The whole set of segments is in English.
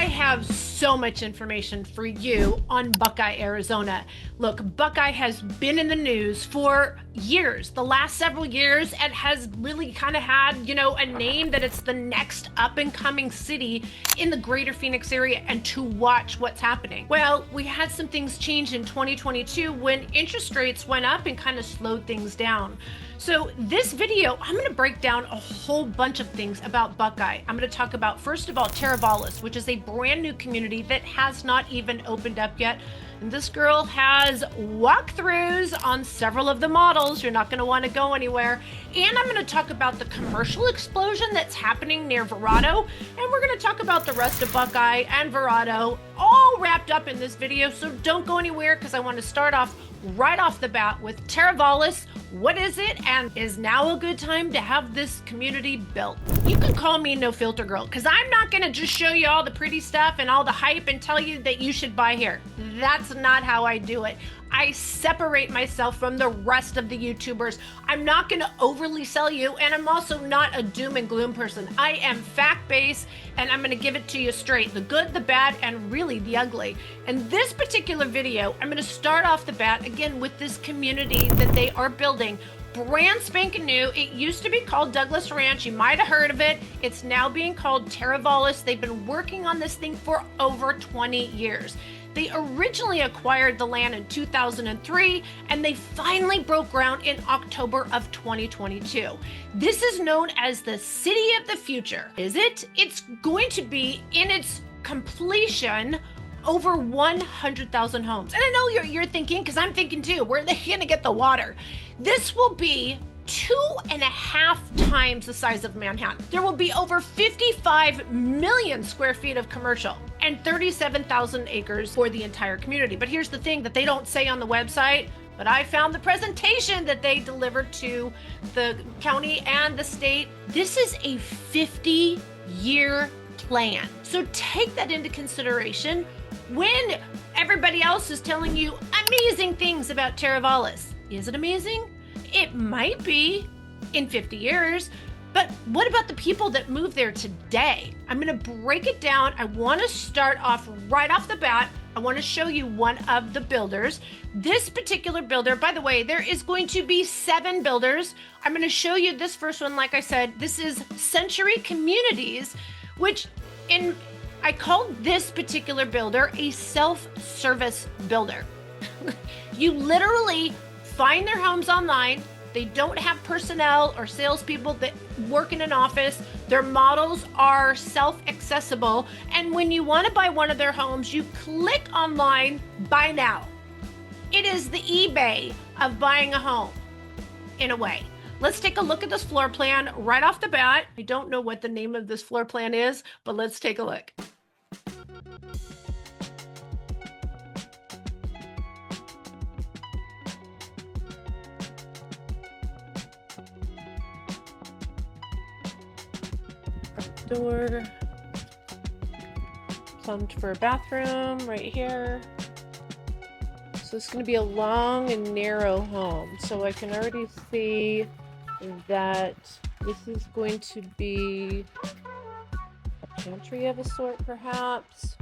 I have so much information for you on Buckeye, Arizona. Look, Buckeye has been in the news for years, the last several years, and has really kind of had, a name that it's the next up and coming city in the greater Phoenix area and to watch what's happening. Well, we had some things change in 2022 when interest rates went up and kind of slowed things down. So this video, I'm going to break down a whole bunch of things about Buckeye. I'm going to talk about, first of all, Teravalis, which is a brand new community that has not even opened up yet. And this girl has walkthroughs on several of the models. You're not going to want to go anywhere. And I'm going to talk about the commercial explosion that's happening near Verrado. And we're going to talk about the rest of Buckeye and Verrado, all wrapped up in this video. So don't go anywhere, because I want to start off right off the bat with Teravalis. What is it, and is now a good time to have this community built? You can call me No Filter Girl, because I'm not going to just show you all the pretty stuff and all the hype and tell you that you should buy here. That's not how I do it. I separate myself from the rest of the YouTubers. I'm not going to overly sell you, and I'm also not a doom and gloom person. I am fact-based, and I'm going to give it to you straight. The good, the bad, and really the ugly. In this particular video, I'm going to start off the bat, again, with this community that they are building. Brand spanking new. It used to be called Douglas Ranch. You might have heard of it. It's now being called Teravalis. They've been working on this thing for over 20 years. They originally acquired the land in 2003, and they finally broke ground in October of 2022. This is known as the City of the Future. Is it? It's going to be, in its completion, over 100,000 homes. And I know you're thinking, because I'm thinking too, where are they going to get the water? This will be 2.5 times the size of Manhattan. There will be over 55 million square feet of commercial and 37,000 acres for the entire community. But here's the thing that they don't say on the website, but I found the presentation that they delivered to the county and the state. This is a 50-year plan. So take that into consideration when everybody else is telling you amazing things about Teravalis. Is it amazing? It might be in 50 years, but what about the people that move there today? I'm going to break it down. I want to start off right off the bat. I want to show you one of the builders. This particular builder, by the way, there is going to be 7 builders. I'm going to show you this first one. Like I said, this is Century Communities, which I called this particular builder a self-service builder. You literally find their homes online. They don't have personnel or salespeople that work in an office. Their models are self-accessible. And when you want to buy one of their homes, you click online, buy now. It is the eBay of buying a home, in a way. Let's take a look at this floor plan right off the bat. I don't know what the name of this floor plan is, but let's take a look. Door, plumbed for a bathroom right here. So it's going to be a long and narrow home. So I can already see that this is going to be a pantry of a sort, perhaps.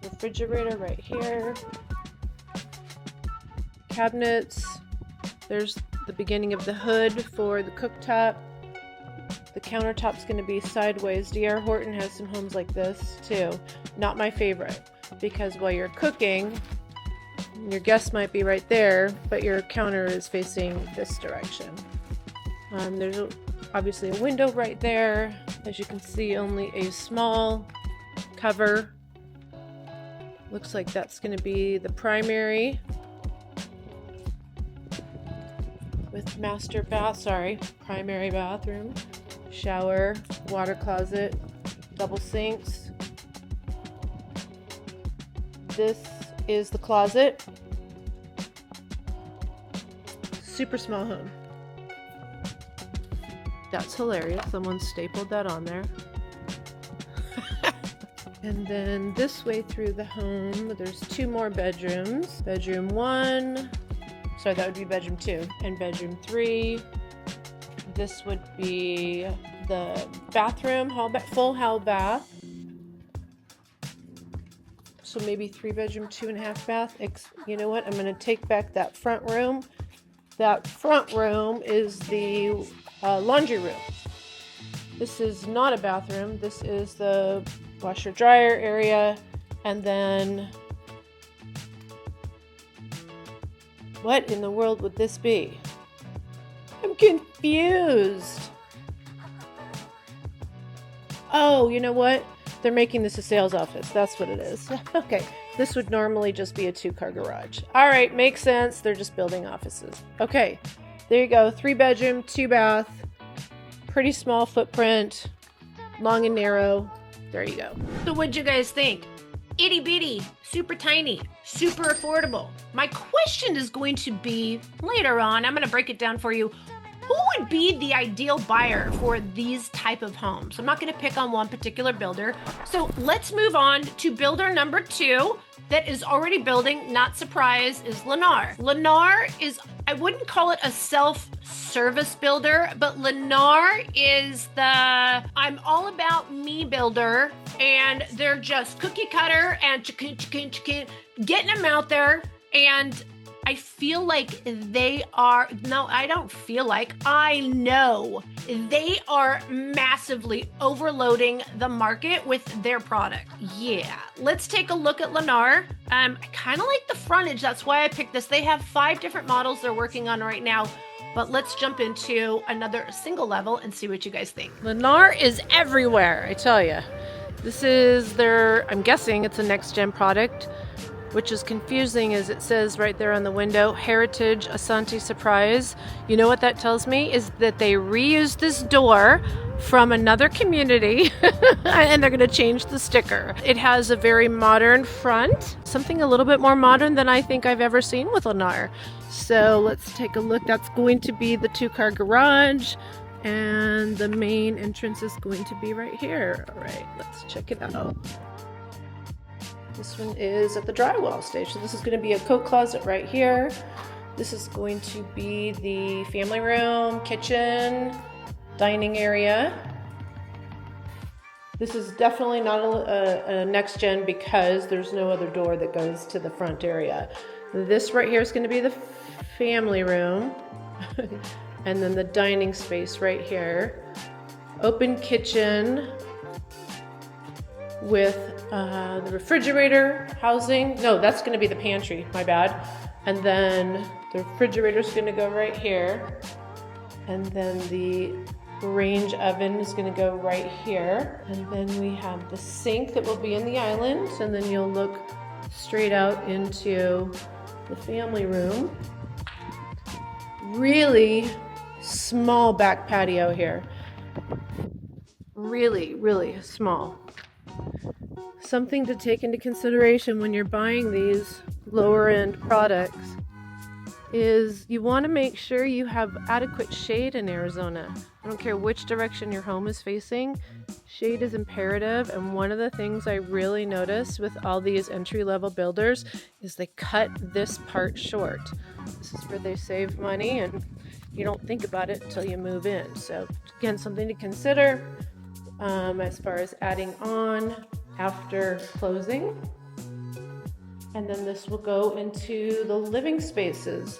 Refrigerator right here. Cabinets. There's the beginning of the hood for the cooktop. The countertop's going to be sideways. D.R. Horton has some homes like this too. Not my favorite, because while you're cooking, your guest might be right there, but your counter is facing this direction. There's obviously a window right there. As you can see, only a small cover. Looks like that's going to be the primary. With primary bathroom, shower, water closet, double sinks. This is the closet. Super small home. That's hilarious. Someone stapled that on there. And then this way through the home, there's 2 more bedrooms. Bedroom 1. Sorry, that would be bedroom 2. And bedroom 3. This would be the bathroom, full hall bath. So maybe 3-bedroom, 2.5 bath. You know what? I'm going to take back that front room. That front room is the laundry room. This is not a bathroom. This is the washer dryer area. And then what in the world would this be? I'm confused. Oh, you know what? They're making this a sales office. That's what it is. Okay. This would normally just be a 2-car garage. All right. Makes sense. They're just building offices. Okay. There you go. 3-bedroom, 2-bath. Pretty small footprint. Long and narrow. There you go. So what'd you guys think? Itty bitty, super tiny, super affordable. My question is going to be later on, I'm going to break it down for you. Who would be the ideal buyer for these type of homes? I'm not going to pick on one particular builder. So let's move on to builder number 2 that is already building, not surprise, is Lennar. Lennar is, I wouldn't call it a self-service builder, but Lennar is the I'm all about me builder, and they're just cookie cutter and getting them out there. And I feel like they are, no, I don't feel like, I know they are massively overloading the market with their product. Yeah, let's take a look at Lennar. I kind of like the frontage. That's why I picked this. They have 5 different models they're working on right now. But let's jump into another single level and see what you guys think. Lennar is everywhere, I tell you. This is their, I'm guessing it's a next-gen product, which is confusing as it says right there on the window, Heritage Asante Surprise. You know what that tells me? Is that they reused this door from another community and they're gonna change the sticker. It has a very modern front, something a little bit more modern than I think I've ever seen with Lennar. So let's take a look. That's going to be the 2-car garage, and the main entrance is going to be right here. All right, let's check it out. This one is at the drywall stage. So this is going to be a coat closet right here. This is going to be the family room, kitchen, dining area. This is definitely not a next gen because there's no other door that goes to the front area. This right here is going to be the family room. And then the dining space right here. Open kitchen with the refrigerator housing. No, that's going to be the pantry, my bad. And then the refrigerator is going to go right here. And then the range oven is going to go right here. And then we have the sink that will be in the island. And then you'll look straight out into the family room. Really small back patio here. Really, really small. Something to take into consideration when you're buying these lower end products is you want to make sure you have adequate shade in Arizona. I don't care which direction your home is facing, shade is imperative. And one of the things I really noticed with all these entry-level builders is they cut this part short. This is where they save money and you don't think about it until you move in. So again, something to consider as far as adding on after closing. And then this will go into the living spaces.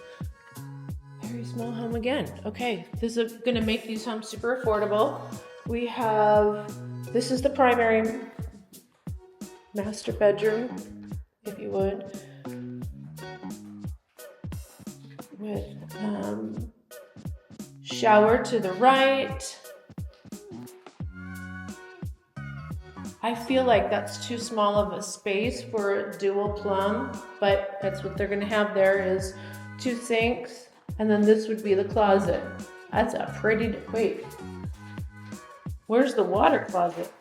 Very small home again. Okay, this is going to make these homes super affordable. We have, this is the primary master bedroom, if you would, with shower to the right. I feel like that's too small of a space for a dual plumb, but that's what they're gonna have there is 2 sinks, and then this would be the closet. That's a pretty, wait, where's the water closet?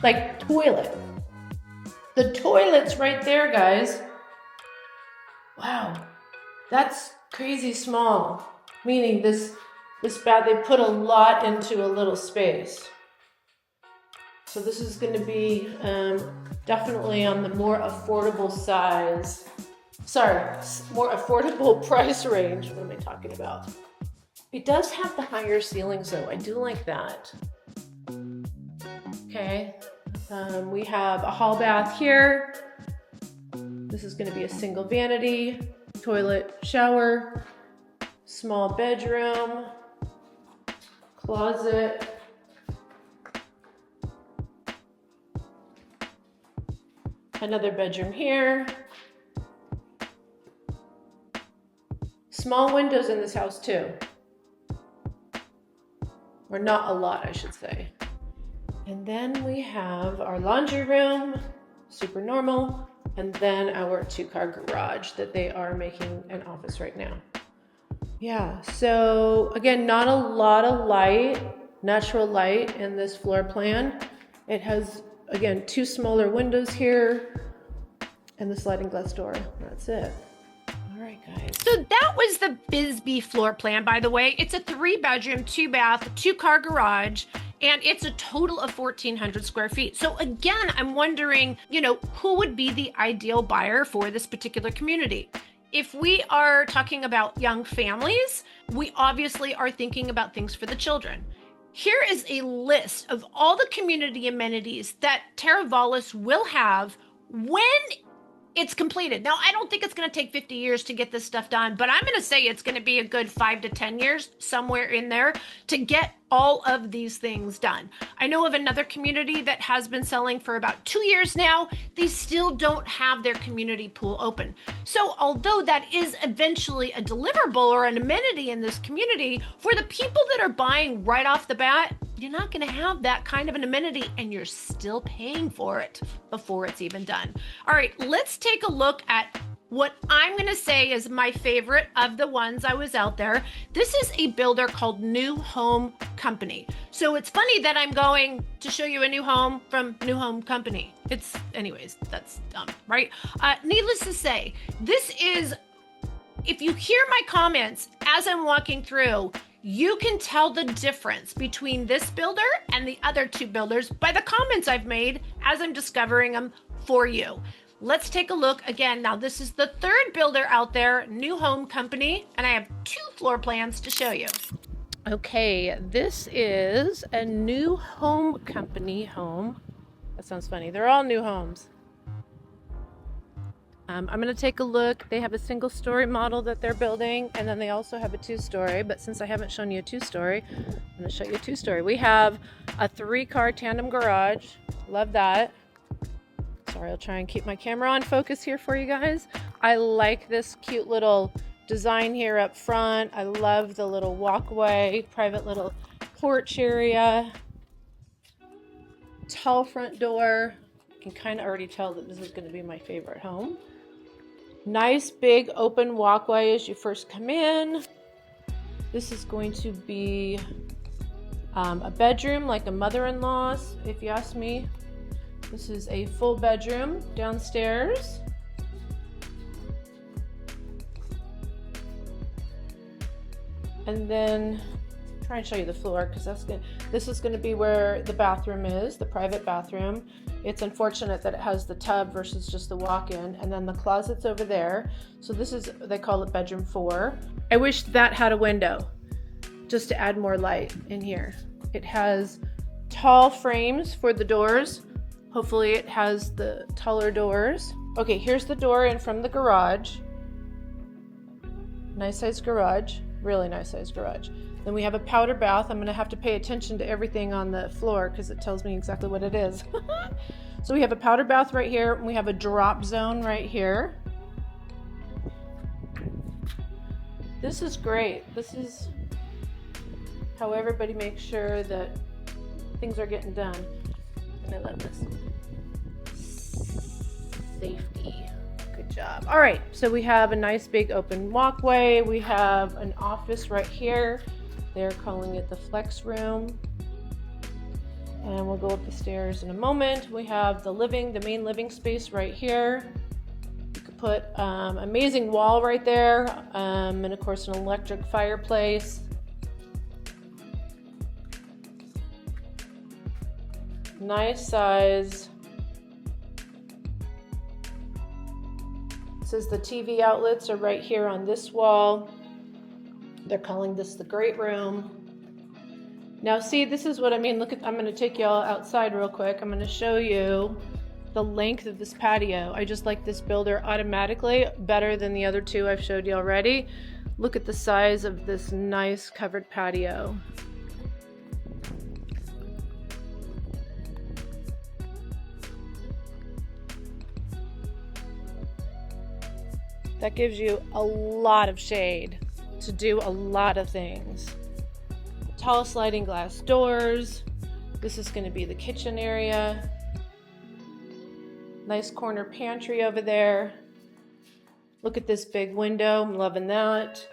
Like toilet. The toilet's right there, guys. Wow, that's crazy small. Meaning this bath, they put a lot into a little space. So this is going to be definitely on the more affordable size. Sorry, more affordable price range. What am I talking about? It does have the higher ceilings though. I do like that. Okay, we have a hall bath here. This is going to be a single vanity, toilet, shower, small bedroom, closet, another bedroom here. Small windows in this house too. Or not a lot, I should say. And then we have our laundry room, super normal. And then our 2-car garage that they are making an office right now. Yeah, so again, not a lot of light, natural light in this floor plan. It has, again, 2 smaller windows here and the sliding glass door. That's it. All right, guys. So that was the Bisbee floor plan, by the way. It's a 3-bedroom, 2-bath, 2-car garage. And it's a total of 1,400 square feet. So again, I'm wondering, who would be the ideal buyer for this particular community? If we are talking about young families, we obviously are thinking about things for the children. Here is a list of all the community amenities that Teravalis will have when it's completed. Now, I don't think it's going to take 50 years to get this stuff done, but I'm going to say it's going to be a good 5 to 10 years, somewhere in there, to get all of these things done. I know of another community that has been selling for about 2 years now. They still don't have their community pool open. So although that is eventually a deliverable or an amenity in this community, for the people that are buying right off the bat, you're not going to have that kind of an amenity, and you're still paying for it before it's even done. All right, let's take a look at what I'm going to say is my favorite of the ones I was out there. This is a builder called New Home Company. So it's funny that I'm going to show you a new home from New Home Company. Anyways, that's dumb, right? Needless to say, this is, if you hear my comments as I'm walking through, you can tell the difference between this builder and the other 2 builders by the comments I've made as I'm discovering them for you. Let's take a look again. Now, this is the 3rd builder out there, New Home Company, and I have 2 floor plans to show you. Okay, this is a New Home Company home. That sounds funny. They're all new homes. I'm going to take a look. They have a single-story model that they're building, and then they also have a 2-story. But since I haven't shown you a 2-story, I'm going to show you a 2-story. We have a 3-car tandem garage. Love that. Sorry, I'll try and keep my camera on focus here for you guys. I like this cute little design here up front. I love the little walkway, private little porch area. Tall front door. You can kind of already tell that this is going to be my favorite home. Nice big open walkway as you first come in. This is going to be a bedroom, like a mother-in-law's, if you ask me. This is a full bedroom downstairs. And then try and show you the floor, because this is going to be where the bathroom is, the private bathroom. It's unfortunate that it has the tub versus just the walk-in, and then the closet's over there. So this is, they call it bedroom 4. I wish that had a window just to add more light in here. It has tall frames for the doors. Hopefully it has the taller doors. Okay, here's the door in from the garage. Nice size garage, really nice size garage. Then we have a powder bath. I'm gonna have to pay attention to everything on the floor because it tells me exactly what it is. So we have a powder bath right here, and we have a drop zone right here. This is great. This is how everybody makes sure that things are getting done. And I love this. Safety. Good job. All right, so we have a nice big open walkway. We have an office right here. They're calling it the flex room. And we'll go up the stairs in a moment. We have the main living space right here. You could put amazing wall right there. And of course an electric fireplace. Nice size. It says the TV outlets are right here on this wall. They're calling this the great room. Now see, this is what I mean. Look at, I'm gonna take y'all outside real quick. I'm gonna show you the length of this patio. I just like this builder automatically better than the other two I've showed you already. Look at the size of this nice covered patio. That gives you a lot of shade to do a lot of things. Tall sliding glass doors. This is going to be the kitchen area. Nice corner pantry over there. Look at this big window. I'm loving that.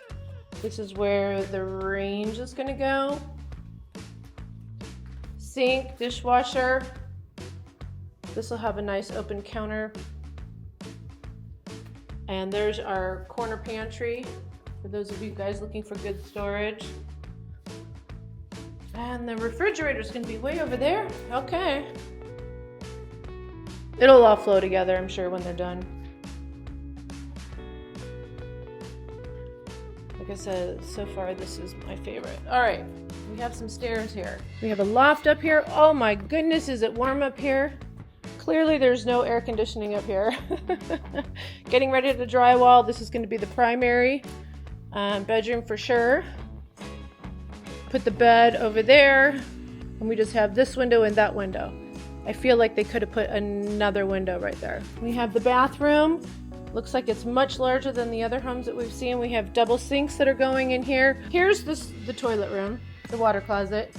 This is where the range is going to go. Sink, dishwasher. This will have a nice open counter. And there's our corner pantry for those of you guys looking for good storage. And the refrigerator is going to be way over there. Okay. It'll all flow together, I'm sure, when they're done. Like I said, so far this is my favorite. All right, we have some stairs here. We have a loft up here. Oh my goodness, is it warm up here? Clearly there's no air conditioning up here. Getting ready to drywall. This is going to be the primary bedroom for sure. Put the bed over there, and we just have this window and that window. I feel like they could have put another window right there. We have the bathroom. Looks like it's much larger than the other homes that we've seen. We have double sinks that are going in here. Here's the toilet room, the water closet.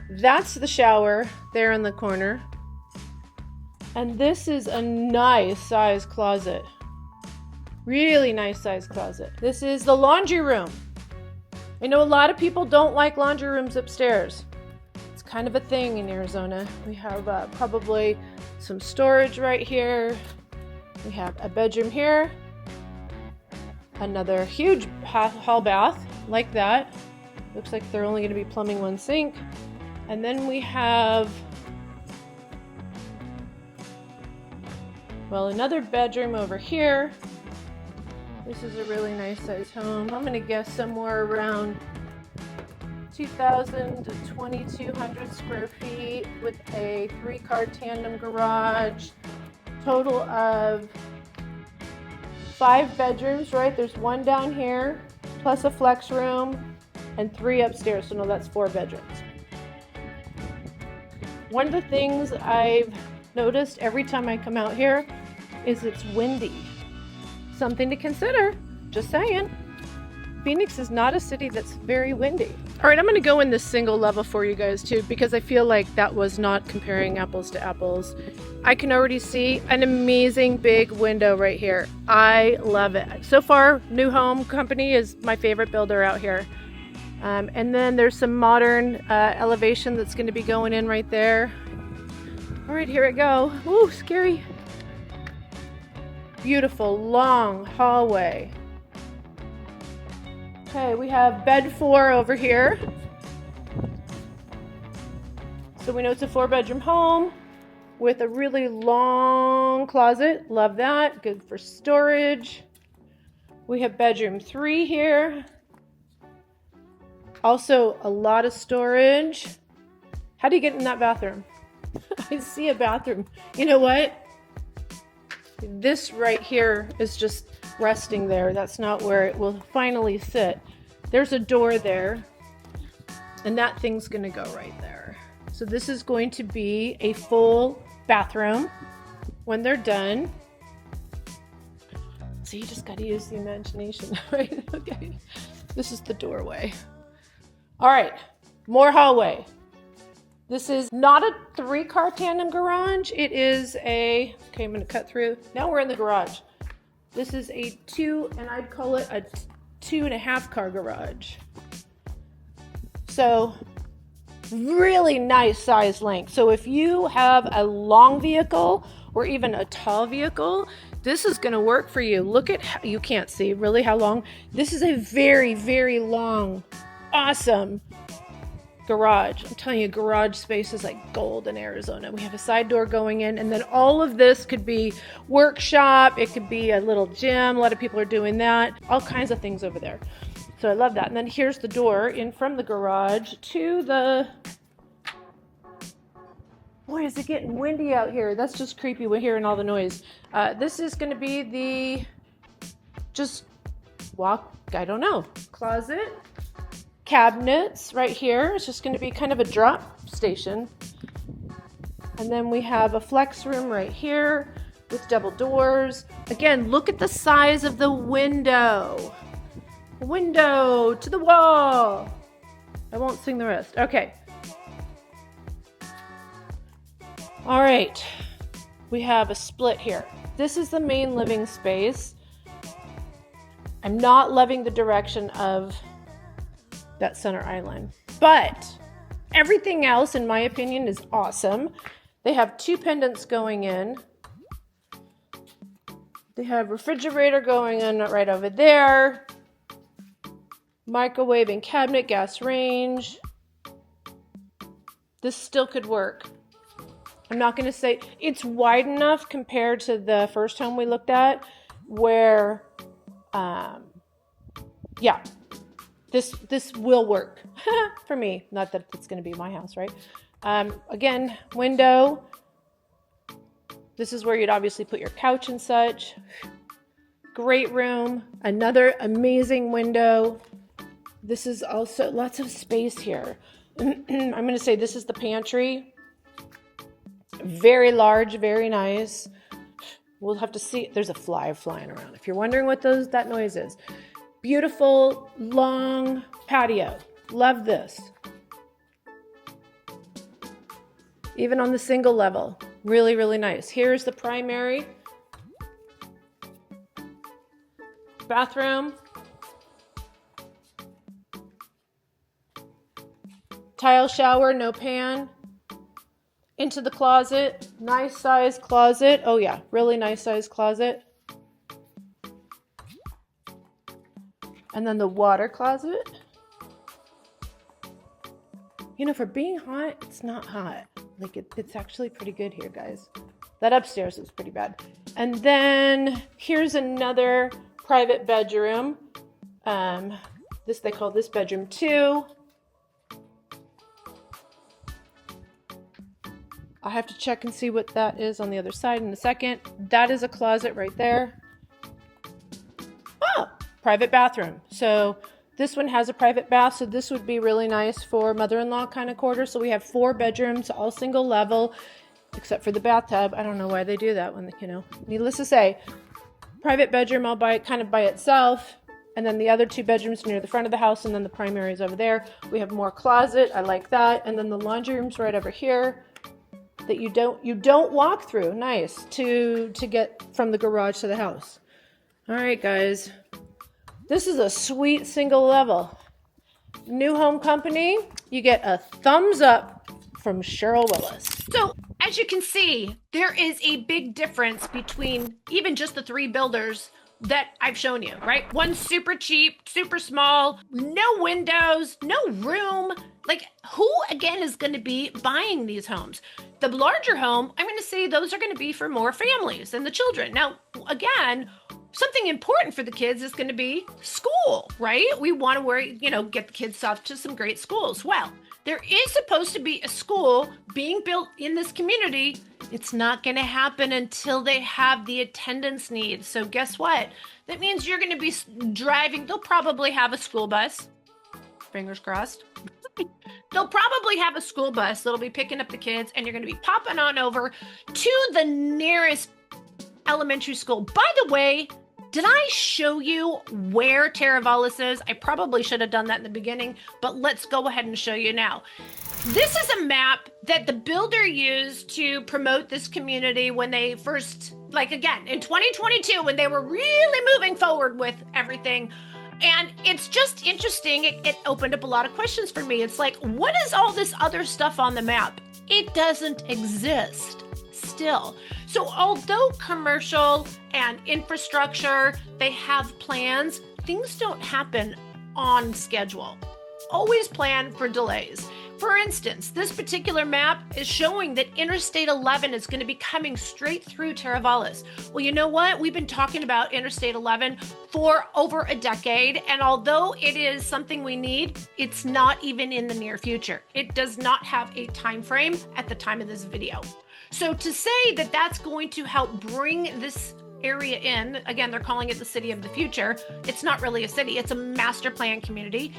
That's the shower there in the corner. And this is a nice size closet. Really nice size closet. This is the laundry room. I know a lot of people don't like laundry rooms upstairs. It's kind of a thing in Arizona. We have probably some storage right here. We have a bedroom here. Another huge hall bath like that. Looks like they're only going to be plumbing one sink. And then we have, well, another bedroom over here. This is a really nice size home. I'm gonna guess somewhere around 2,000 to 2,200 square feet with a 3-car tandem garage. Total of 5 bedrooms, right? There's 1 down here, plus a flex room, and 3 upstairs. So no, that's 4 bedrooms. One of the things I've noticed every time I come out here is it's windy. Something to consider, just saying. Phoenix is not a city that's very windy. All right, I'm gonna go in this single level for you guys too, because I feel like that was not comparing apples to apples. I can already see an amazing big window right here. I love it. So far, New Home Company is my favorite builder out here. And then there's some modern elevation that's gonna be going in right there. All right, here we go. Ooh, scary. Beautiful long hallway. Okay, we have bed 4 over here. So we know it's a 4-bedroom home with a really long closet. Love that. Good for storage. We have bedroom 3 here. Also a lot of storage. How do you get in that bathroom? I see a bathroom. You know what? This right here is just resting there. That's not where it will finally sit. There's a door there, and that thing's gonna go right there. So this is going to be a full bathroom when they're done. So you just gotta use the imagination, right? Okay. This is the doorway. All right, more hallway. This is not a 3-car tandem garage. It is a, okay, I'm gonna cut through. Now we're in the garage. This is a 2, and I'd call it a 2.5-car garage. So really nice size length. So if you have a long vehicle or even a tall vehicle, this is gonna work for you. Look at how, you can't see really how long. This is a very, very long, awesome garage. I'm telling you, garage space is like gold in Arizona. We have a side door going in, and then all of this could be workshop. It could be a little gym. A lot of people are doing that. All kinds of things over there. So I love that. And then here's the door in from the garage to the... Boy, is it getting windy out here. That's just creepy. We're hearing all the noise. This is going to be the... I don't know. Closet. Cabinets right here. It's just going to be kind of a drop station. And then we have a flex room right here with double doors. Again, look at the size of the window. Window to the wall. I won't sing the rest. Okay. All right. We have a split here. This is the main living space. I'm not loving the direction of that center island, but everything else, in my opinion, is awesome. They have 2 pendants going in. They have refrigerator going in right over there. Microwave and cabinet, gas range. This still could work. I'm not going to say it's wide enough compared to the first home we looked at where, yeah, this will work for me. Not that it's going to be my house, right? Again, window. This is where you'd obviously put your couch and such. Great room. Another amazing window. This is also lots of space here. I'm going to say this is the pantry. Very large, very nice. We'll have to see. There's a fly flying around. If you're wondering what that noise is. Beautiful, long patio. Love this. Even on the single level. Really, really nice. Here's the primary. Bathroom. Tile shower, no pan. Into the closet. Nice size closet. Oh yeah, really nice size closet. And then the water closet. You know, for being hot, it's not hot. Like it's actually pretty good here, guys. That upstairs is pretty bad. And then here's another private bedroom. They call this bedroom 2. I have to check and see what that is on the other side in a second. That is a closet right there. Oh, private bathroom. So this one has a private bath. So this would be really nice for mother-in-law kind of quarters. So we have 4 bedrooms, all single level, except for the bathtub. I don't know why they do that when, needless to say, private bedroom all kind of by itself. And then the other 2 bedrooms near the front of the house. And then the primary is over there. We have more closet. I like that. And then the laundry room's right over here. That you don't walk through. Nice to get from the garage to the house. All right, guys. This is a sweet single level. New home company. You get a thumbs up from Cheryl Willis. So as you can see, there is a big difference between even just the 3 builders that I've shown you, right? One super cheap, super small, no windows, no room. Like, who again is going to be buying these homes? The larger home, I'm going to say those are going to be for more families and the children. Now, again, something important for the kids is going to be school, right? We want to get the kids off to some great schools. Well, there is supposed to be a school being built in this community. It's not going to happen until they have the attendance needs. So guess what? That means you're going to be driving. They'll probably have a school bus. Fingers crossed. They'll probably have a school bus that'll be picking up the kids, and you're going to be popping on over to the nearest elementary school. By the way, did I show you where Terravallis is? I probably should have done that in the beginning, but let's go ahead and show you now. This is a map that the builder used to promote this community when they first, again, in 2022, when they were really moving forward with everything. And it's just interesting. It opened up a lot of questions for me. It's like, what is all this other stuff on the map? It doesn't exist still. So although commercial and infrastructure, they have plans, things don't happen on schedule. Always plan for delays. For instance, this particular map is showing that Interstate 11 is going to be coming straight through Teravalis. Well, you know what? We've been talking about Interstate 11 for over a decade, and although it is something we need, it's not even in the near future. It does not have a time frame at the time of this video. So to say that that's going to help bring this area in, again, they're calling it the city of the future. It's not really a city, it's a master plan community.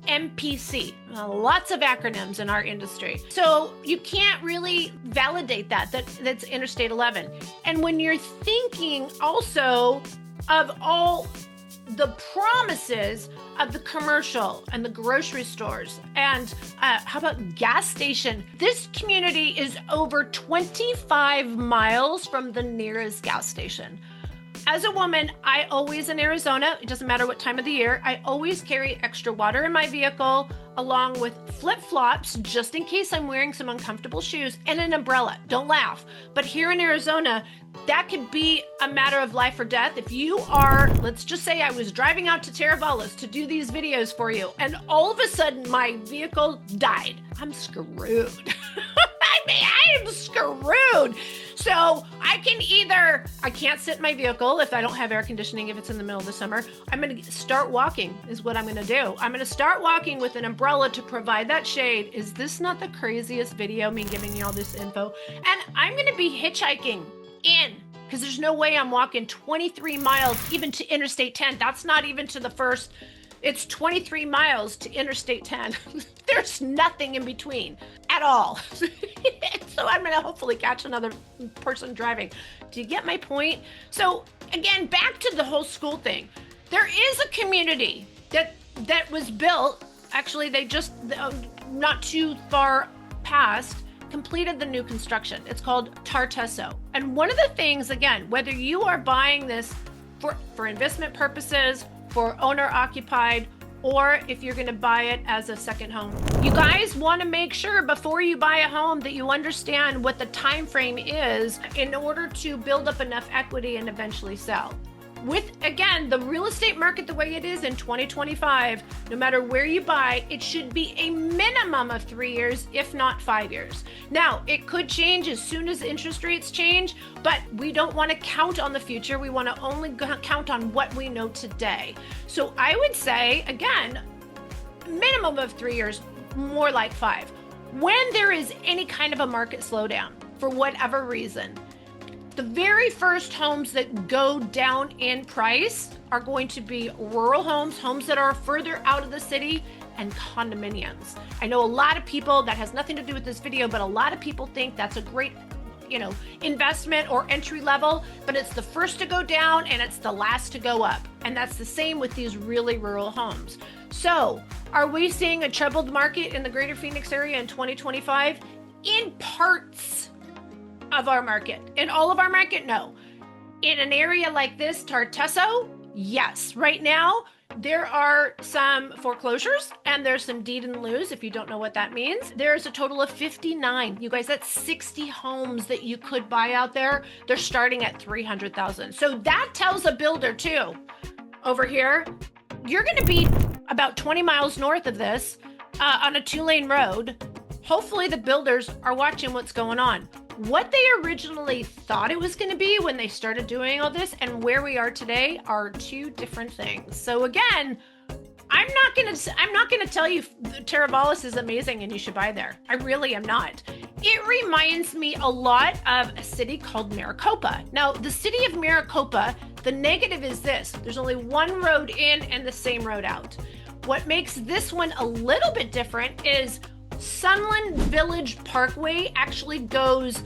MPC, lots of acronyms in our industry. So you can't really validate that's Interstate 11. And when you're thinking also of all the promises of the commercial and the grocery stores and how about gas station? This community is over 25 miles from the nearest gas station. As a woman, I always in Arizona, it doesn't matter what time of the year, I always carry extra water in my vehicle along with flip-flops just in case I'm wearing some uncomfortable shoes and an umbrella. Don't laugh. But here in Arizona, that could be a matter of life or death. If you are, let's just say I was driving out to Teravalis to do these videos for you and all of a sudden my vehicle died. I'm screwed. I am screwed. So I can't sit in my vehicle if I don't have air conditioning, if it's in the middle of the summer. I'm going to start walking is what I'm going to do. I'm going to start walking with an umbrella to provide that shade. Is this not the craziest video, me giving you all this info? And I'm going to be hitchhiking in, because there's no way I'm walking 23 miles even to Interstate 10. That's not even to the first. It's 23 miles to Interstate 10. There's nothing in between at all. So I'm going to hopefully catch another person driving. Do you get my point? So again, back to the whole school thing. There is a community that was built. Actually, they just not too far past completed the new construction. It's called Tartesso. And one of the things, again, whether you are buying this for investment purposes, for owner occupied, or if you're going to buy it as a second home, you guys want to make sure before you buy a home that you understand what the time frame is in order to build up enough equity and eventually sell. With, again, the real estate market the way it is in 2025, no matter where you buy, it should be a minimum of 3 years, if not 5 years. Now, it could change as soon as interest rates change, but we don't want to count on the future. We want to only count on what we know today. So I would say, again, minimum of 3 years, more like 5. When there is any kind of a market slowdown, for whatever reason, the very first homes that go down in price are going to be rural homes, homes that are further out of the city, and condominiums. I know a lot of people, that has nothing to do with this video, but a lot of people think that's a great, investment or entry level, but it's the first to go down and it's the last to go up. And that's the same with these really rural homes. So are we seeing a troubled market in the greater Phoenix area in 2025? In parts of our market. In all of our market, no. In an area like this, Tartesso, yes. Right now, there are some foreclosures and there's some deed in lieu, if you don't know what that means. There's a total of 59. You guys, that's 60 homes that you could buy out there. They're starting at $300,000. So that tells a builder too, over here, you're going to be about 20 miles north of this on a 2-lane road. Hopefully the builders are watching what's going on. What they originally thought it was going to be when they started doing all this and where we are today are two different things. So again, I'm not going to tell you Teravalis is amazing and you should buy there. I really am not. It reminds me a lot of a city called Maricopa. Now, the city of Maricopa, the negative is this: there's only one road in and the same road out. What makes this one a little bit different is Sunland Village Parkway actually goes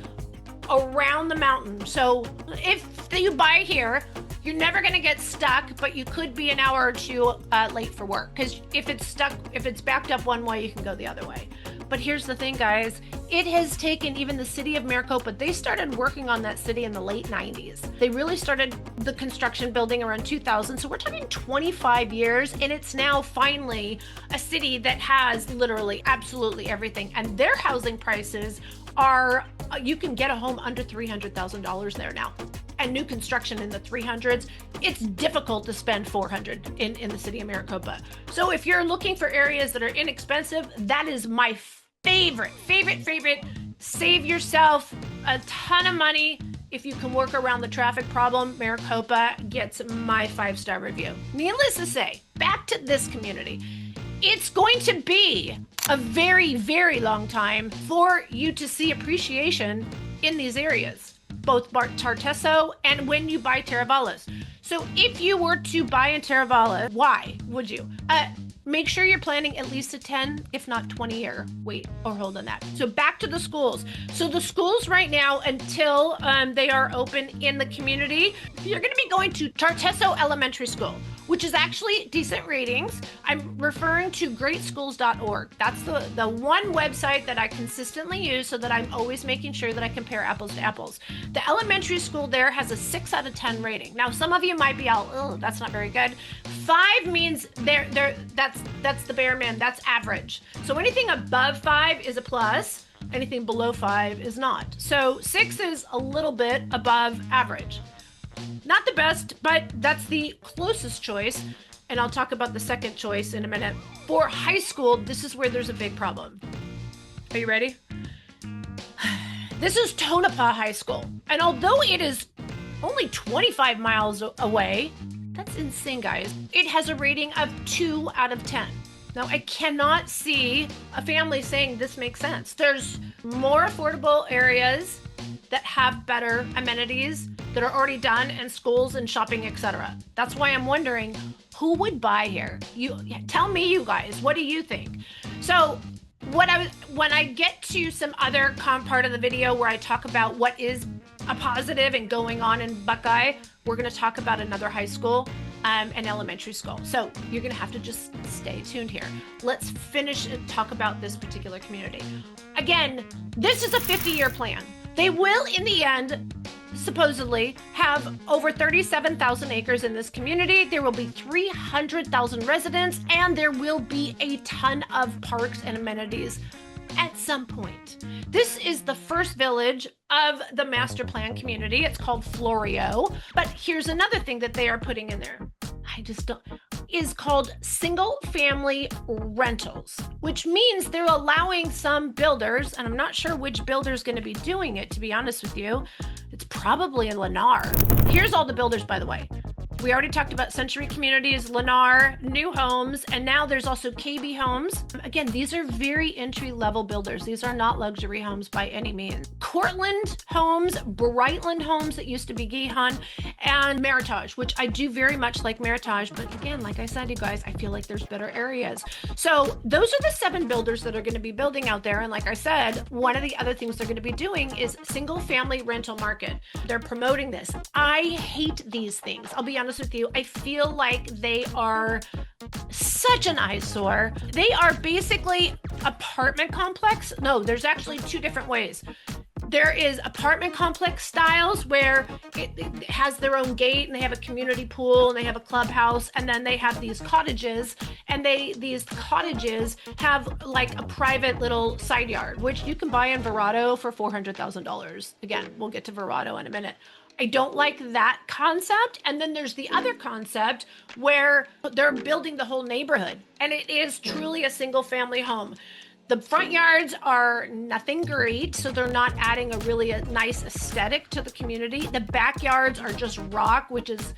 around the mountain. So if you buy here, you're never going to get stuck, but you could be an hour or two late for work, because if it's backed up one way, you can go the other way. But here's the thing, guys. It has taken even the city of Maricopa, they started working on that city in the late 90s. They really started the construction building around 2000. So we're talking 25 years, and it's now finally a city that has literally absolutely everything. And their housing prices are, you can get a home under $300,000 there now. and new construction in the 300s, it's difficult to spend 400 in the city of Maricopa. So if you're looking for areas that are inexpensive, that is my favorite. Save yourself a ton of money. If you can work around the traffic problem, Maricopa gets my 5-star review. Needless to say, back to this community. It's going to be a very, very long time for you to see appreciation in these areas, both Tartesso and when you buy Teravalis. So if you were to buy in Teravalis, why would you? Make sure you're planning at least a 10, if not 20-year wait or hold on that. So back to the schools. So the schools right now, until they are open in the community, you're going to be going to Tartesso Elementary School, which is actually decent ratings. I'm referring to greatschools.org. That's the one website that I consistently use so that I'm always making sure that I compare apples to apples. The elementary school there has a 6 out of 10 rating. Now, some of you might be all, oh, that's not very good. 5 means that's the bare min, that's average. So anything above 5 is a plus, anything below 5 is not. So 6 is a little bit above average. Not the best, but that's the closest choice. And I'll talk about the second choice in a minute. For high school, this is where there's a big problem. Are you ready? This is Tonopah High School. And although it is only 25 miles away, that's insane, guys. It has a rating of 2 out of 10. Now, I cannot see a family saying this makes sense. There's more affordable areas that have better amenities that are already done, and schools and shopping, etc. That's why I'm wondering who would buy here. You tell me, you guys, what do you think? So when I get to some other part of the video where I talk about what is a positive and going on in Buckeye, we're going to talk about another high school and elementary school. So you're going to have to just stay tuned here. Let's finish and talk about this particular community. Again, this is a 50-year plan. They will, in the end, supposedly have over 37,000 acres in this community. There will be 300,000 residents, and there will be a ton of parks and amenities at some point. This is the first village of the master plan community. It's called Florio. But here's another thing that they are putting in there. Is called single family rentals, which means they're allowing some builders, and I'm not sure which builder is going to be doing it, to be honest with you. It's probably in Lennar. Here's all the builders, by the way. We already talked about Century Communities, Lennar, New Homes, and now there's also KB Homes. Again, these are very entry-level builders. These are not luxury homes by any means. Cortland Homes, Brightland Homes that used to be Gihon, and Meritage, which I do very much like Meritage, but again, like I said, you guys, I feel like there's better areas. So those are the 7 builders that are going to be building out there, and like I said, one of the other things they're going to be doing is single-family rental market. They're promoting this. I hate these things. I'll be honest with you. I feel like they are such an eyesore. They are basically apartment complex. No, there's actually 2 different ways. There is apartment complex styles where it has their own gate and they have a community pool and they have a clubhouse, and then they have these cottages, and these cottages have like a private little side yard, which you can buy in Verrado for $400,000. Again, we'll get to Verrado in a minute. I don't like that concept. And then there's the other concept where they're building the whole neighborhood, and it is truly a single family home. The front yards are nothing great, so they're not adding a nice aesthetic to the community. The backyards are just rock, which is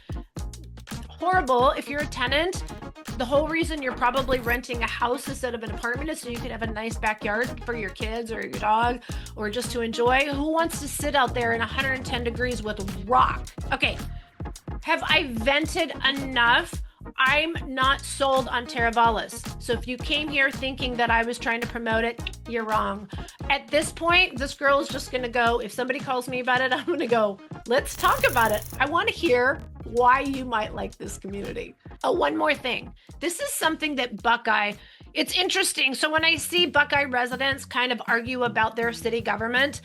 horrible if you're a tenant. The whole reason you're probably renting a house instead of an apartment is so you can have a nice backyard for your kids or your dog, or just to enjoy. Who wants to sit out there in 110 degrees with rock? Okay, have I vented enough? I'm not sold on Teravalis. So if you came here thinking that I was trying to promote it, you're wrong. At this point, this girl is just going to go, if somebody calls me about it, I'm going to go, let's talk about it. I want to hear why you might like this community. Oh, one more thing. This is something that Buckeye, it's interesting. So when I see Buckeye residents kind of argue about their city government,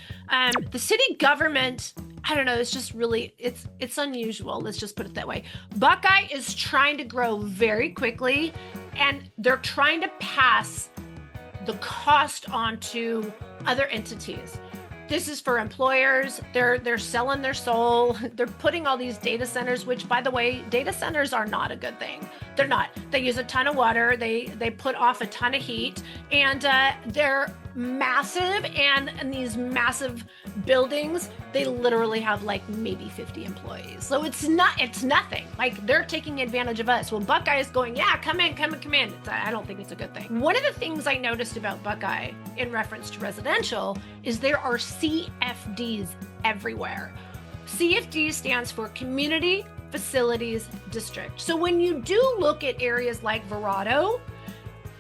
the city government, I don't know, it's just really, it's unusual. Let's just put it that way. Buckeye is trying to grow very quickly, and they're trying to pass the cost on to other entities. This is for employers. They're selling their soul. They're putting all these data centers, which, by the way, data centers are not a good thing. They're not. They use a ton of water. They put off a ton of heat, and they're massive. And in these massive buildings, they literally have like maybe 50 employees. So it's nothing. Like, they're taking advantage of us. Well, Buckeye is going, yeah, come in. I don't think it's a good thing. One of the things I noticed about Buckeye in reference to residential is there are CFDs everywhere. CFD stands for Community Facilities District. So when you do look at areas like Verrado,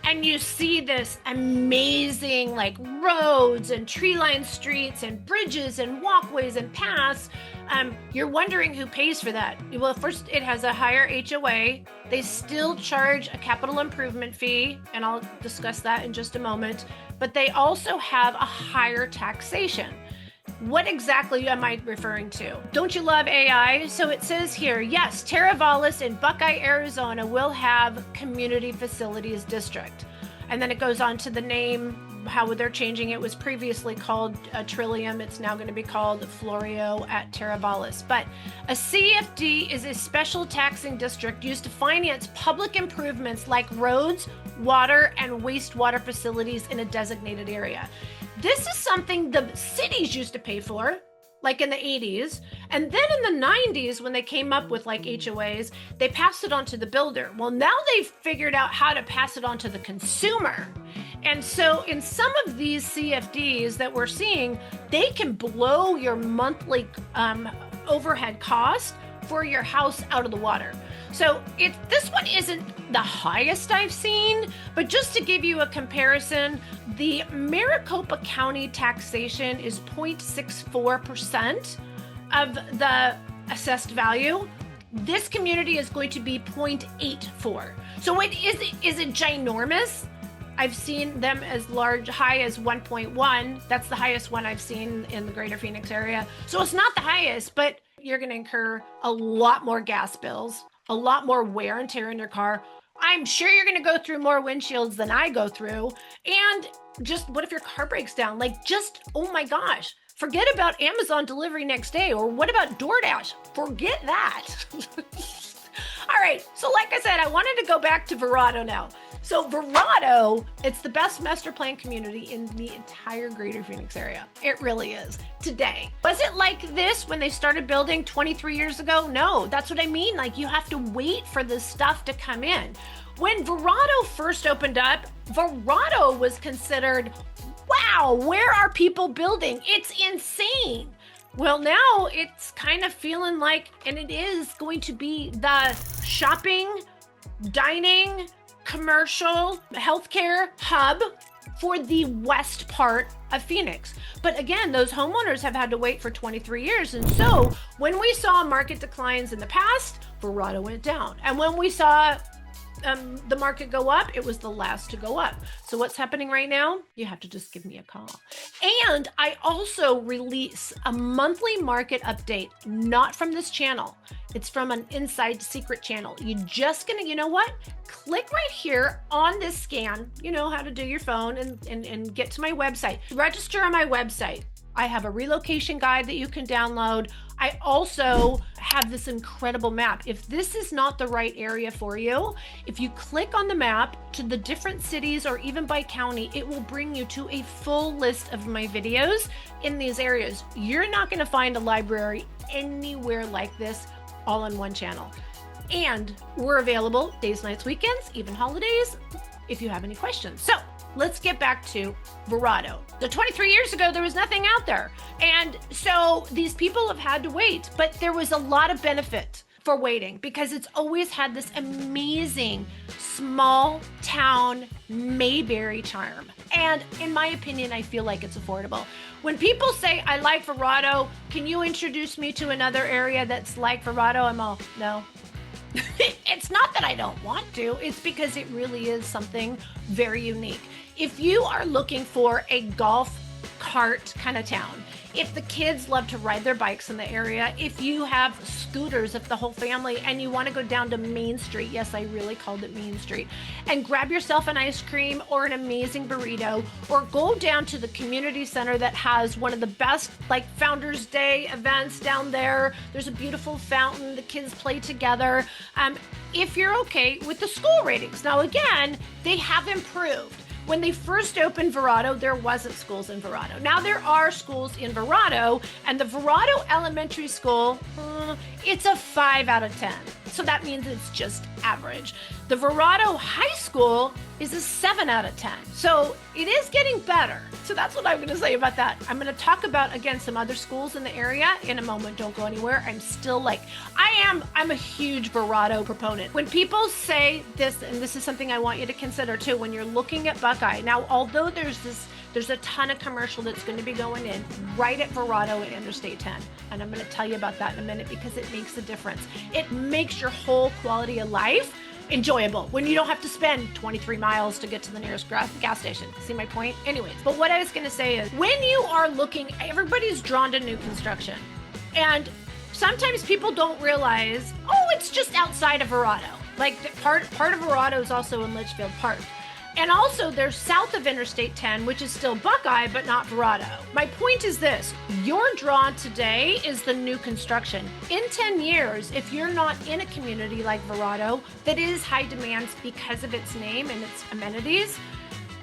and you see this amazing like roads and tree-lined streets and bridges and walkways and paths, you're wondering who pays for that. Well, first, it has a higher HOA. They still charge a capital improvement fee, and I'll discuss that in just a moment, but they also have a higher taxation. What exactly am I referring to? Don't you love AI? So it says here, yes, Teravalis in Buckeye, Arizona will have Community Facilities District. And then it goes on to the name, how they're changing it. It was previously called Trillium. It's now going to be called Florio at Teravalis. But a CFD is a special taxing district used to finance public improvements like roads, water, and wastewater facilities in a designated area. This is something the cities used to pay for, like in the 80s. And then in the 90s, when they came up with like HOAs, they passed it on to the builder. Well, now they've figured out how to pass it on to the consumer. And so in some of these CFDs that we're seeing, they can blow your monthly overhead cost for your house out of the water. So this one isn't the highest I've seen, but just to give you a comparison, the Maricopa County taxation is 0.64% of the assessed value. This community is going to be 0.84. So is it ginormous? I've seen them as high as 1.1. That's the highest one I've seen in the greater Phoenix area. So it's not the highest, but you're going to incur a lot more gas bills, a lot more wear and tear in your car. I'm sure you're going to go through more windshields than I go through. And just what if your car breaks down? Oh my gosh, forget about Amazon delivery next day. Or what about DoorDash? Forget that. All right. So like I said, I wanted to go back to Verrado now. So Verrado, it's the best master plan community in the entire greater Phoenix area. It really is today. Was it like this when they started building 23 years ago? No, that's what I mean. Like, you have to wait for this stuff to come in. When Verrado first opened up, Verrado was considered, wow, where are people building? It's insane. Well, now it's kind of feeling like, and it is going to be the shopping, dining, commercial, healthcare hub for the west part of Phoenix. But again, those homeowners have had to wait for 23 years. And so when we saw market declines in the past, Verrado went down. And when we saw the market go up, it was the last to go up. So what's happening right now? You have to just give me a call. And I also release a monthly market update, not from this channel. It's from an inside secret channel. You're just gonna, you know what? Click right here on this scan. You know how to do your phone and get to my website. Register on my website. I have a relocation guide that you can download. I also have this incredible map. If this is not the right area for you, if you click on the map to the different cities or even by county, it will bring you to a full list of my videos in these areas. You're not going to find a library anywhere like this all on one channel. And we're available days, nights, weekends, even holidays, if you have any questions. So let's get back to Verrado. So 23 years ago, there was nothing out there. And so these people have had to wait, but there was a lot of benefit for waiting because it's always had this amazing small town Mayberry charm. And in my opinion, I feel like it's affordable. When people say, I like Verrado, can you introduce me to another area that's like Verrado? I'm all, no. It's not that I don't want to, it's because it really is something very unique. If you are looking for a golf cart kind of town, if the kids love to ride their bikes in the area, if you have scooters, if the whole family, and you want to go down to Main Street, yes, I really called it Main Street, and grab yourself an ice cream or an amazing burrito, or go down to the community center that has one of the best like Founders Day events down there. There's a beautiful fountain, the kids play together. If you're okay with the school ratings. Now again, they have improved. When they first opened Verrado, there wasn't schools in Verrado. Now there are schools in Verrado, and the Verrado Elementary School, it's a 5 out of 10. So that means it's just average. The Verrado High School is a 7 out of 10. So it is getting better. So that's what I'm going to say about that. I'm going to talk about, again, some other schools in the area in a moment. Don't go anywhere. I'm still like, I'm a huge Verrado proponent. When people say this, and this is something I want you to consider too, when you're looking at Buckeye. Now, although there's a ton of commercial that's going to be going in right at Verrado and Interstate 10. And I'm going to tell you about that in a minute because it makes a difference. It makes your whole quality of life enjoyable when you don't have to spend 23 miles to get to the nearest gas station. See my point? Anyways, but what I was going to say is when you are looking, everybody's drawn to new construction. And sometimes people don't realize, it's just outside of Verrado. Like part of Verrado is also in Litchfield Park. And also there's south of Interstate 10, which is still Buckeye, but not Verrado. My point is this, your draw today is the new construction. In 10 years, if you're not in a community like Verrado that is high demand because of its name and its amenities,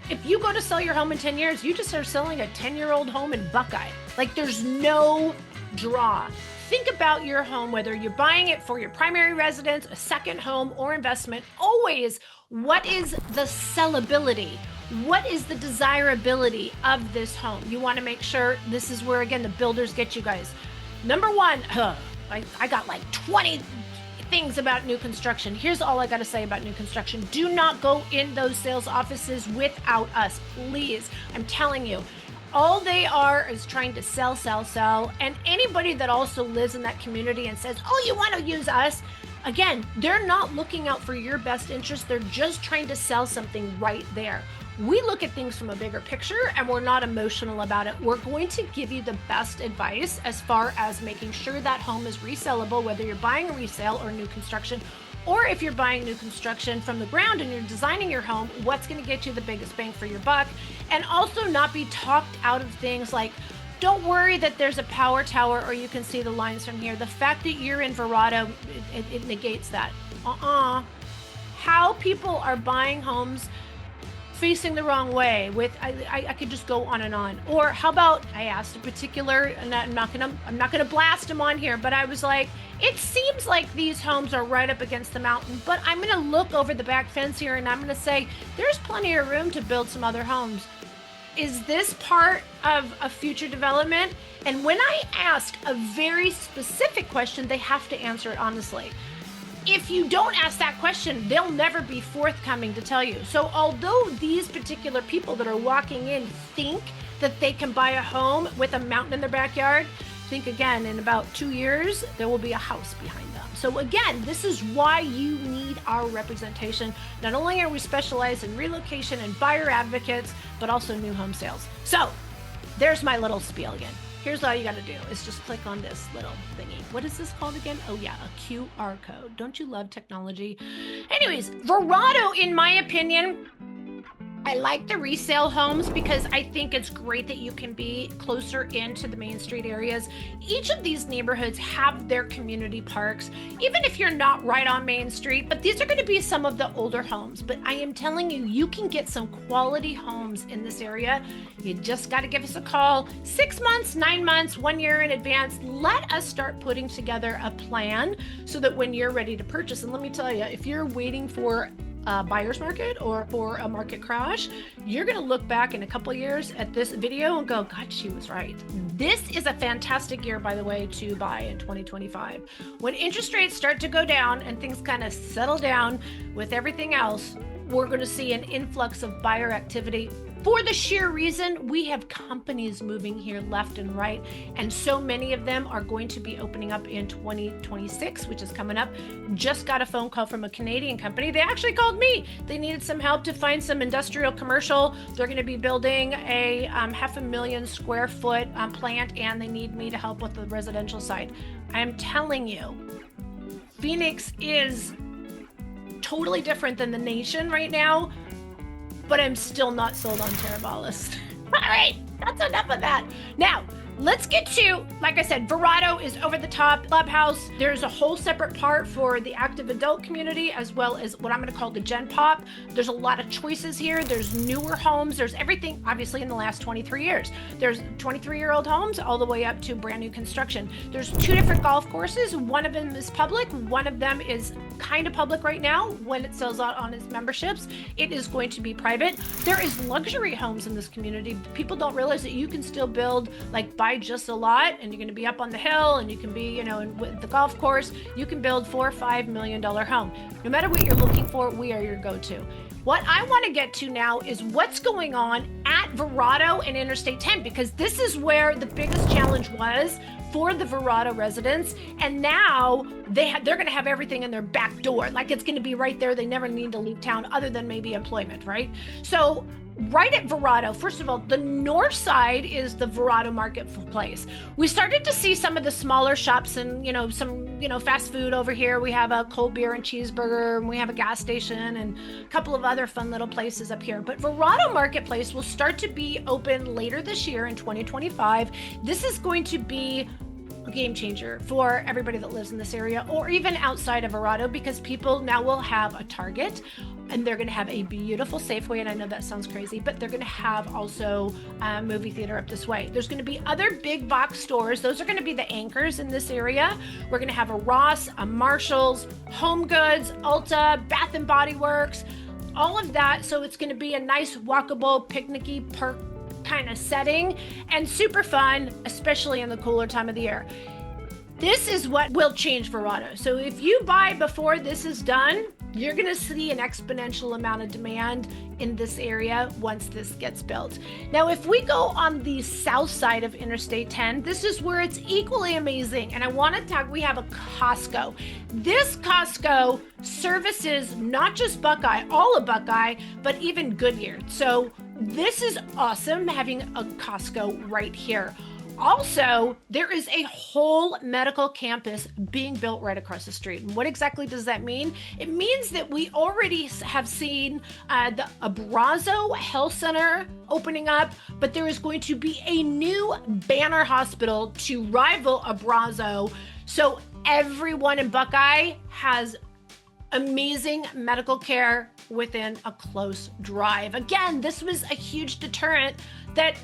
if you go to sell your home in 10 years, you just are selling a 10-year-old home in Buckeye. Like there's no draw. Think about your home, whether you're buying it for your primary residence, a second home, or investment. Always, what is the sellability? What is the desirability of this home? You want to make sure this is where, again, the builders get you guys. Number one, I got like 20 things about new construction. Here's all I got to say about new construction. Do not go in those sales offices without us, please. I'm telling you. All they are is trying to sell. And anybody that also lives in that community and says, you want to use us? Again, they're not looking out for your best interest. They're just trying to sell something right there. We look at things from a bigger picture and we're not emotional about it. We're going to give you the best advice as far as making sure that home is resellable, whether you're buying a resale or new construction, or if you're buying new construction from the ground and you're designing your home, what's going to get you the biggest bang for your buck. And also not be talked out of things like, don't worry that there's a power tower or you can see the lines from here. The fact that you're in Verrado, it negates that. How people are buying homes facing the wrong way with, I could just go on and on. Or how about, I asked a particular, and I'm not gonna blast them on here, but I was like, it seems like these homes are right up against the mountain, but I'm gonna look over the back fence here and I'm gonna say, there's plenty of room to build some other homes. Is this part of a future development? And when I ask a very specific question, they have to answer it honestly. If you don't ask that question, they'll never be forthcoming to tell you. So although these particular people that are walking in think that they can buy a home with a mountain in their backyard, think again, in about 2 years, there will be a house behind them. So again, this is why you need our representation. Not only are we specialized in relocation and buyer advocates, but also new home sales. So there's my little spiel again. Here's all you got to do is just click on this little thingy. What is this called again? Oh yeah, a QR code. Don't you love technology? Anyways, Verrado, in my opinion, I like the resale homes because I think it's great that you can be closer into the Main Street areas. Each of these neighborhoods have their community parks, even if you're not right on Main Street, but these are going to be some of the older homes. But I am telling you, you can get some quality homes in this area. You just got to give us a call 6 months, 9 months, 1 year in advance. Let us start putting together a plan so that when you're ready to purchase, and let me tell you, if you're waiting for a buyer's market or for a market crash, you're going to look back in a couple of years at this video and go, God, she was right. This is a fantastic year, by the way, to buy in 2025. When interest rates start to go down and things kind of settle down with everything else, we're going to see an influx of buyer activity. for the sheer reason we have companies moving here left and right, and so many of them are going to be opening up in 2026, which is coming up. Just got a phone call from a Canadian company. They actually called me. They needed some help to find some industrial commercial. They're going to be building a 500,000 square foot plant, and they need me to help with the residential side. I'm telling you, Phoenix is totally different than the nation right now, but I'm still not sold on Teravalis. All right, that's enough of that. Now, let's get to, like I said, Verrado is over the top clubhouse. There's a whole separate part for the active adult community, as well as what I'm going to call the Gen Pop. There's a lot of choices here. There's newer homes. There's everything, obviously, in the last 23 years. There's 23-year-old homes all the way up to brand new construction. There's 2 different golf courses. One of them is public. One of them is kind of public right now. When it sells out on its memberships, it is going to be private. There is luxury homes in this community. People don't realize that you can still build, like, buy just a lot, and you're going to be up on the hill, and you can be, with the golf course, you can build $4 or $5 million home. No matter what you're looking for, we are your go-to. What I want to get to now is what's going on at Verrado and Interstate 10, because this is where the biggest challenge was for the Verrado residents, and now they're going to have everything in their back door. Like, it's going to be right there. They never need to leave town other than maybe employment, right? So right at Verrado, first of all, the north side is the Verrado marketplace. We started to see some of the smaller shops and, some, fast food over here. We have a cold beer and cheeseburger, and we have a gas station and a couple of other fun little places up here. But Verrado Marketplace will start to be open later this year in 2025. This is going to be a game changer for everybody that lives in this area, or even outside of Verrado, because people now will have a Target, and they're going to have a beautiful Safeway. And I know that sounds crazy, but they're going to have also a movie theater up this way. There's going to be other big box stores. Those are going to be the anchors in this area. We're going to have a Ross, a Marshalls, Home Goods, Ulta, Bath and Body Works, all of that. So it's going to be a nice walkable, picnicky, park kind of setting, and super fun, especially in the cooler time of the year. This is what will change Verrado. So if you buy before this is done, you're going to see an exponential amount of demand in this area once this gets built. Now, if we go on the south side of Interstate 10, this is where it's equally amazing. And I want to talk, we have a Costco. This Costco services not just Buckeye, all of Buckeye, but even Goodyear. So this is awesome having a Costco right here. Also, there is a whole medical campus being built right across the street. And what exactly does that mean? It means that we already have seen the Abrazo Health Center opening up, but there is going to be a new banner hospital to rival Abrazo. So everyone in Buckeye has amazing medical care within a close drive. Again, this was a huge deterrent that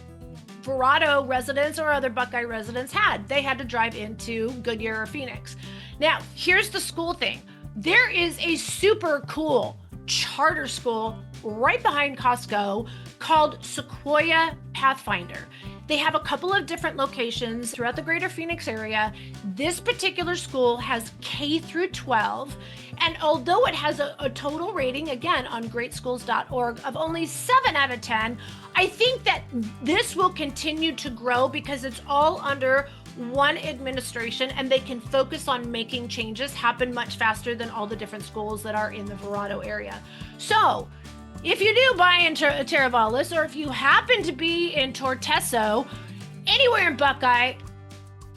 Verrado residents or other Buckeye residents had. They had to drive into Goodyear or Phoenix. Now, here's the school thing. There is a super cool charter school right behind Costco called Sequoia Pathfinder. They have a couple of different locations throughout the greater Phoenix area. This particular school has K through 12. And although it has a total rating, again, on greatschools.org of only 7 out of 10, I think that this will continue to grow because it's all under one administration, and they can focus on making changes happen much faster than all the different schools that are in the Verrado area. So if you do buy into Teravalis, or if you happen to be in Torteso, anywhere in Buckeye,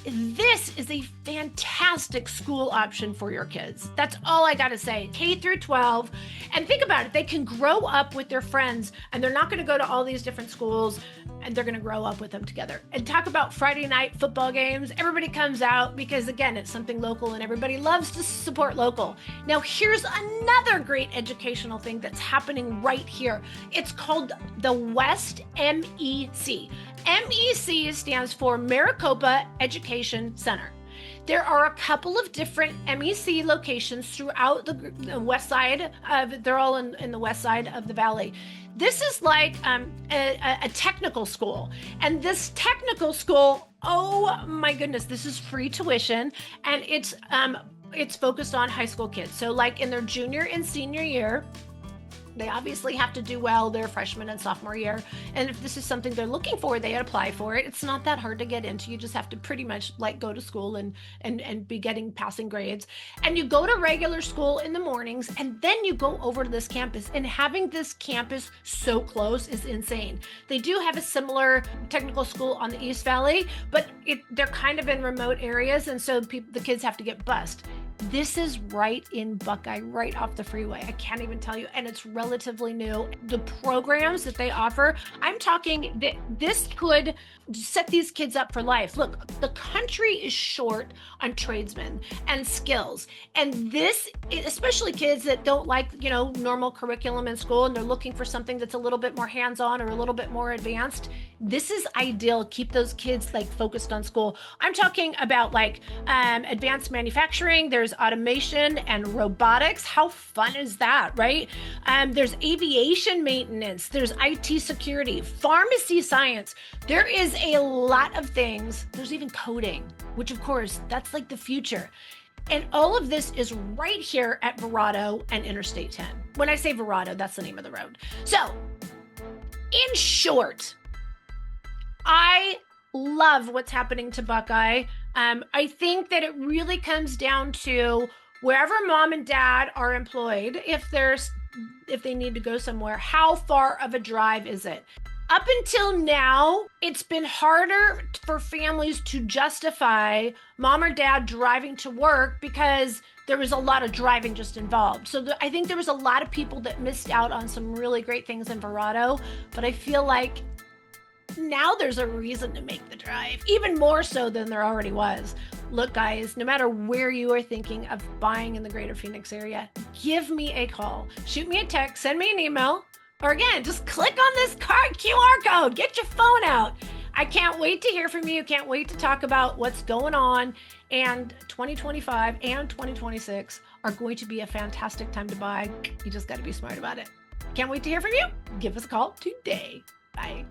this is a fantastic school option for your kids. That's all I got to say. K through 12. And think about it. They can grow up with their friends, and they're not going to go to all these different schools, and they're going to grow up with them together. And talk about Friday night football games. Everybody comes out because, again, it's something local, and everybody loves to support local. Now, here's another great educational thing that's happening right here. It's called the West MEC. MEC stands for Maricopa Education Center. There are a couple of different MEC locations throughout the west side of, they're all in the west side of the valley. This is like a technical school. And this technical school, oh my goodness, this is free tuition, and it's focused on high school kids. So like in their junior and senior year, They obviously have to do well their freshman and sophomore year. And if this is something they're looking for, they apply for it. It's not that hard to get into. You just have to pretty much like go to school and be getting passing grades. And you go to regular school in the mornings, and then you go over to this campus. And having this campus so close is insane. They do have a similar technical school on the East Valley, but they're kind of in remote areas. And so the kids have to get bused. This is right in Buckeye, right off the freeway. I can't even tell you. And it's relatively new. The programs that they offer, I'm talking that this could set these kids up for life. Look, the country is short on tradesmen and skills. And this, especially kids that don't like, normal curriculum in school, and they're looking for something that's a little bit more hands-on or a little bit more advanced. This is ideal. Keep those kids focused on school. I'm talking about advanced manufacturing. There's automation and robotics. How fun is that, right? There's aviation maintenance. There's IT security, pharmacy science. There is a lot of things. There's even coding, which of course, that's the future. And all of this is right here at Verrado and Interstate 10. When I say Verrado, that's the name of the road. So, in short, I love what's happening to Buckeye. I think that it really comes down to wherever mom and dad are employed, if they need to go somewhere, how far of a drive is it? Up until now, it's been harder for families to justify mom or dad driving to work because there was a lot of driving just involved. So I think there was a lot of people that missed out on some really great things in Verrado, but I feel like now there's a reason to make the drive, even more so than there already was. Look, guys, no matter where you are thinking of buying in the greater Phoenix area, give me a call, shoot me a text, send me an email, or again, just click on this QR code, get your phone out. I can't wait to hear from you. Can't wait to talk about what's going on. And 2025 and 2026 are going to be a fantastic time to buy. You just got to be smart about it. Can't wait to hear from you. Give us a call today. Bye.